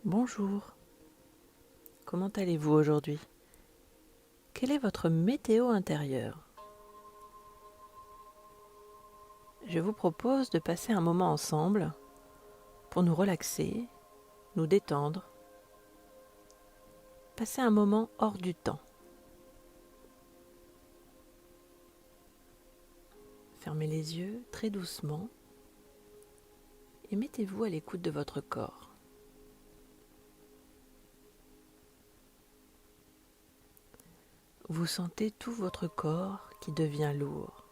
Bonjour, comment allez-vous aujourd'hui? Quelle est votre météo intérieure? Je vous propose de passer un moment ensemble pour nous relaxer, nous détendre, passer un moment hors du temps. Fermez les yeux très doucement et mettez-vous à l'écoute de votre corps. Vous sentez tout votre corps qui devient lourd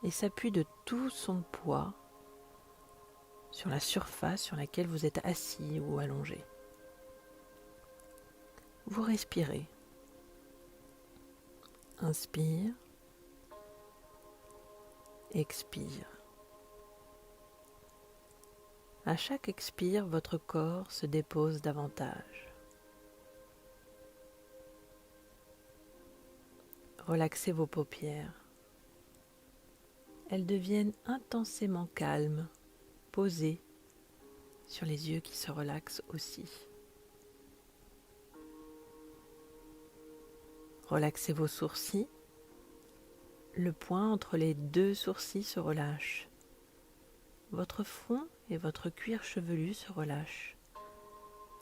et s'appuie de tout son poids sur la surface sur laquelle vous êtes assis ou allongé. Vous respirez. Inspire, expire. À chaque expire, votre corps se dépose davantage. Relaxez vos paupières. Elles deviennent intensément calmes, posées sur les yeux qui se relaxent aussi. Relaxez vos sourcils. Le point entre les deux sourcils se relâche. Votre front et votre cuir chevelu se relâchent.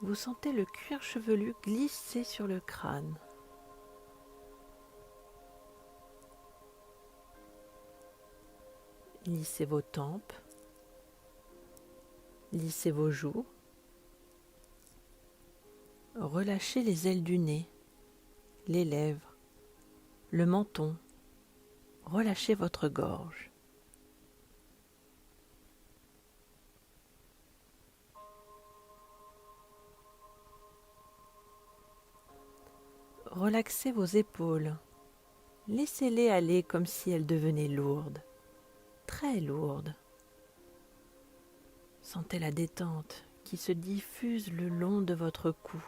Vous sentez le cuir chevelu glisser sur le crâne. Lissez vos tempes. Lissez vos joues. Relâchez les ailes du nez, les lèvres, le menton. Relâchez votre gorge. Relaxez vos épaules. Laissez-les aller comme si elles devenaient lourdes, très lourdes. Sentez la détente qui se diffuse le long de votre cou,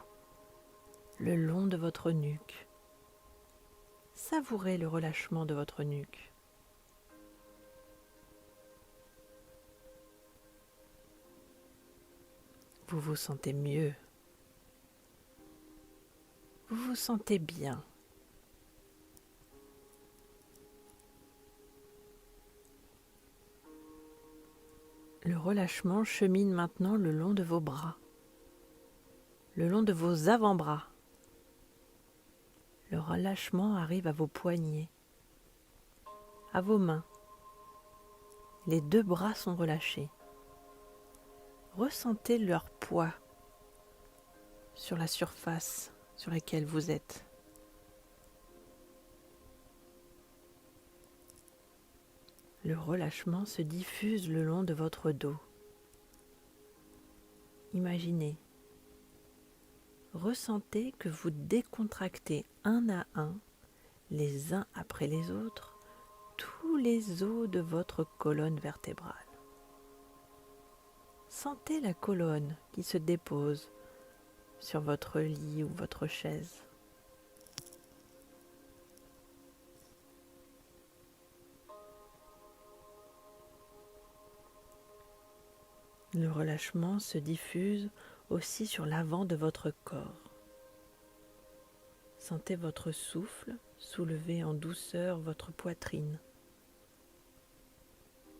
le long de votre nuque. Savourez le relâchement de votre nuque. Vous vous sentez mieux. Vous vous sentez bien. Le relâchement chemine maintenant le long de vos bras, le long de vos avant-bras. Le relâchement arrive à vos poignets, à vos mains. Les deux bras sont relâchés. Ressentez leur poids sur la surface sur laquelle vous êtes. Le relâchement se diffuse le long de votre dos. Imaginez, ressentez que vous décontractez un à un, les uns après les autres, tous les os de votre colonne vertébrale. Sentez la colonne qui se dépose sur votre lit ou votre chaise. Le relâchement se diffuse aussi sur l'avant de votre corps. Sentez votre souffle soulever en douceur votre poitrine.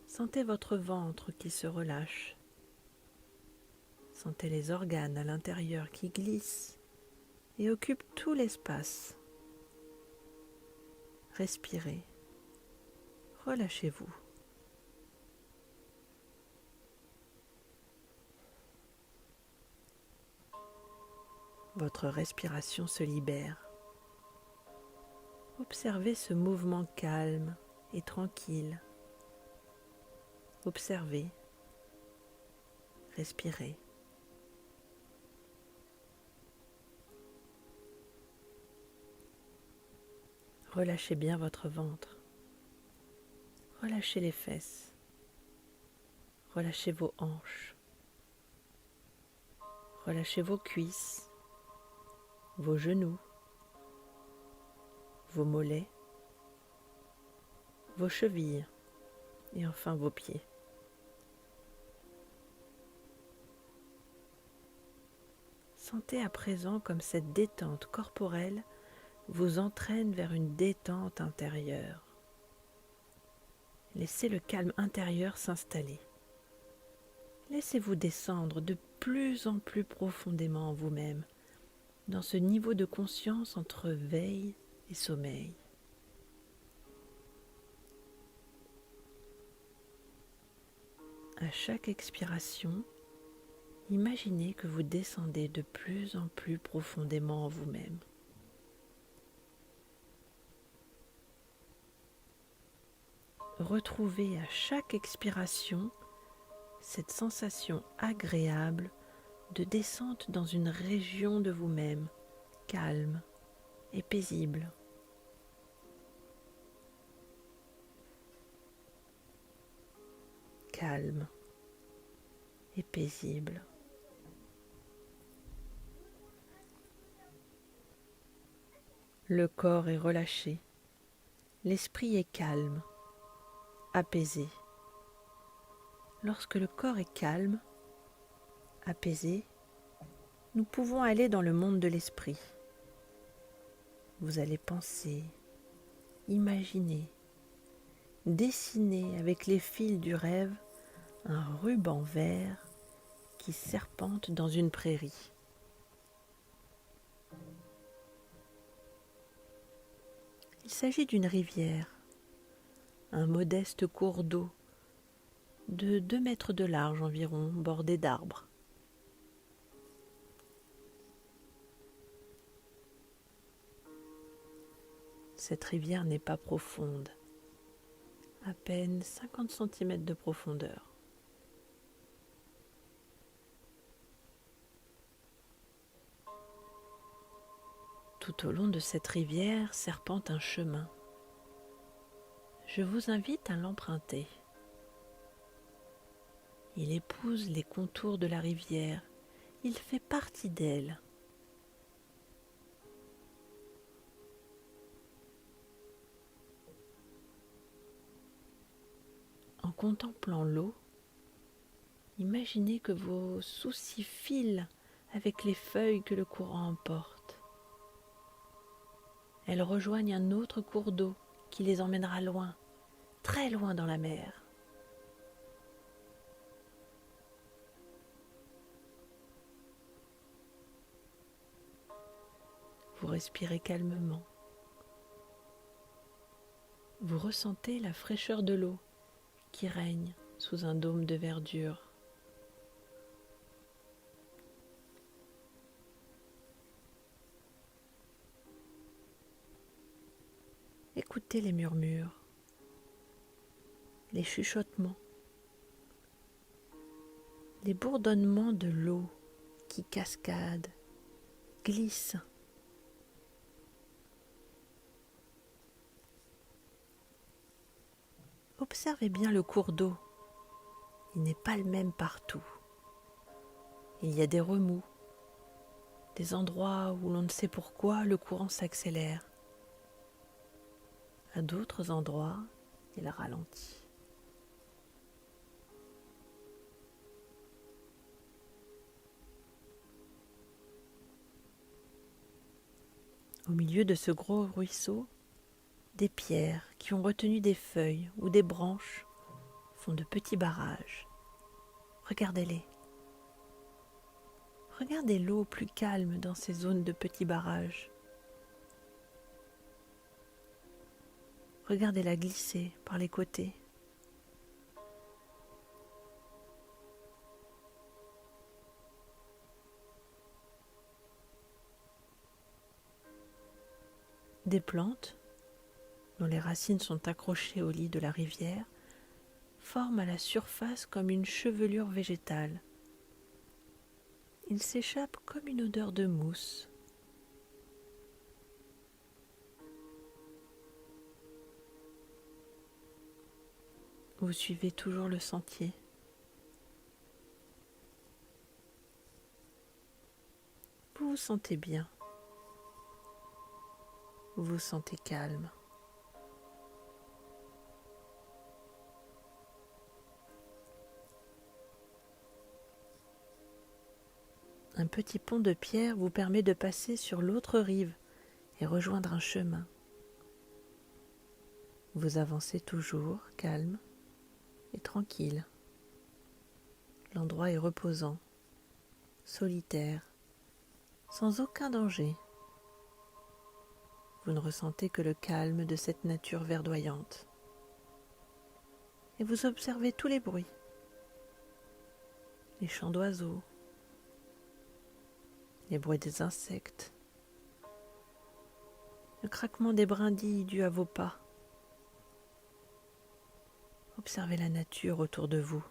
Sentez votre ventre qui se relâche. Sentez les organes à l'intérieur qui glissent et occupent tout l'espace. Respirez. Relâchez-vous. Votre respiration se libère. Observez ce mouvement calme et tranquille. Observez. Respirez. Relâchez bien votre ventre. Relâchez les fesses. Relâchez vos hanches. Relâchez vos cuisses, vos genoux, vos mollets, vos chevilles et enfin vos pieds. Sentez à présent comme cette détente corporelle vous entraîne vers une détente intérieure. Laissez le calme intérieur s'installer. Laissez-vous descendre de plus en plus profondément en vous-même, dans ce niveau de conscience entre veille et sommeil. À chaque expiration, imaginez que vous descendez de plus en plus profondément en vous-même. Retrouvez à chaque expiration cette sensation agréable de descente dans une région de vous-même, calme et paisible. Calme et paisible. Le corps est relâché, l'esprit est calme, apaisé. Lorsque le corps est calme, apaisé, nous pouvons aller dans le monde de l'esprit. Vous allez penser, imaginer, dessiner avec les fils du rêve un ruban vert qui serpente dans une prairie. Il s'agit d'une rivière, un modeste cours d'eau de 2 mètres de large environ, bordé d'arbres. Cette rivière n'est pas profonde, à peine 50 cm de profondeur. Tout au long de cette rivière serpente un chemin. Je vous invite à l'emprunter. Il épouse les contours de la rivière, il fait partie d'elle. En contemplant l'eau, imaginez que vos soucis filent avec les feuilles que le courant emporte. Elles rejoignent un autre cours d'eau qui les emmènera loin, très loin dans la mer. Vous respirez calmement. Vous ressentez la fraîcheur de l'eau qui règne sous un dôme de verdure. Écoutez les murmures, les chuchotements, les bourdonnements de l'eau qui cascade, glisse. Observez bien le cours d'eau. Il n'est pas le même partout. Il y a des remous, des endroits où l'on ne sait pourquoi le courant s'accélère. À d'autres endroits, il ralentit. Au milieu de ce gros ruisseau, des pierres qui ont retenu des feuilles ou des branches font de petits barrages. Regardez-les. Regardez l'eau plus calme dans ces zones de petits barrages. Regardez-la glisser par les côtés. Des plantes, dont les racines sont accrochées au lit de la rivière, forment à la surface comme une chevelure végétale. Il s'échappe comme une odeur de mousse. Vous suivez toujours le sentier. Vous vous sentez bien. Vous vous sentez calme. Un petit pont de pierre vous permet de passer sur l'autre rive et rejoindre un chemin. Vous avancez toujours, calme et tranquille. L'endroit est reposant, solitaire, sans aucun danger. Vous ne ressentez que le calme de cette nature verdoyante. Et vous observez tous les bruits, les chants d'oiseaux, les bruits des insectes, le craquement des brindilles dû à vos pas. Observez la nature autour de vous.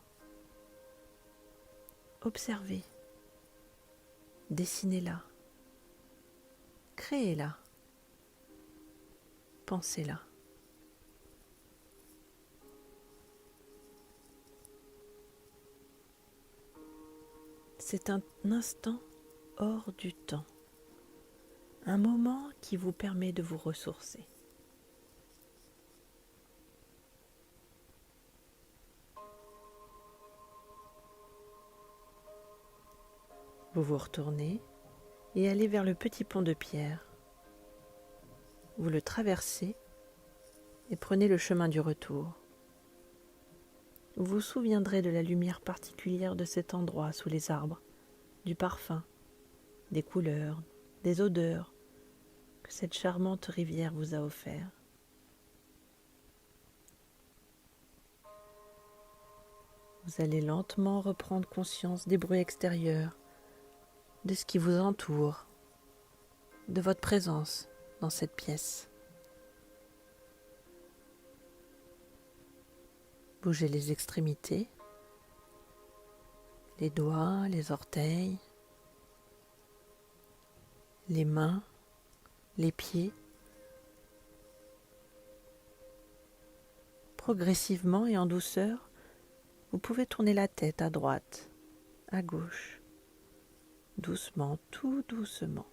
Observez, dessinez-la, créez-la, pensez-la. C'est un instant hors du temps, un moment qui vous permet de vous ressourcer. Vous vous retournez et allez vers le petit pont de pierre. Vous le traversez et prenez le chemin du retour. Vous vous souviendrez de la lumière particulière de cet endroit sous les arbres, du parfum, des couleurs, des odeurs que cette charmante rivière vous a offert. Vous allez lentement reprendre conscience des bruits extérieurs, de ce qui vous entoure, de votre présence dans cette pièce. Bougez les extrémités, les doigts, les orteils, les mains, les pieds. Progressivement et en douceur, vous pouvez tourner la tête à droite, à gauche, doucement, tout doucement.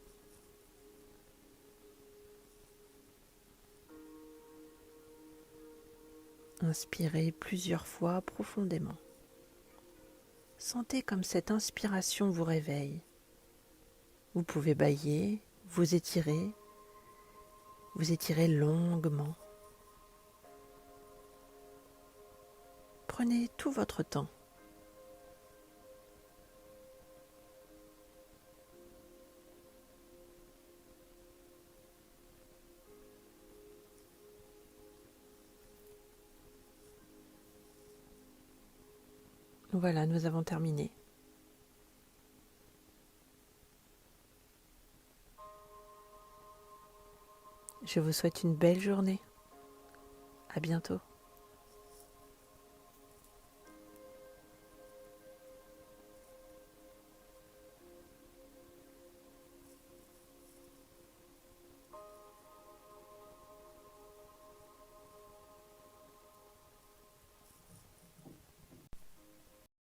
Inspirez plusieurs fois profondément. Sentez comme cette inspiration vous réveille. Vous pouvez bâiller, vous étirez longuement. Prenez tout votre temps. Voilà, nous avons terminé. Je vous souhaite une belle journée. À bientôt.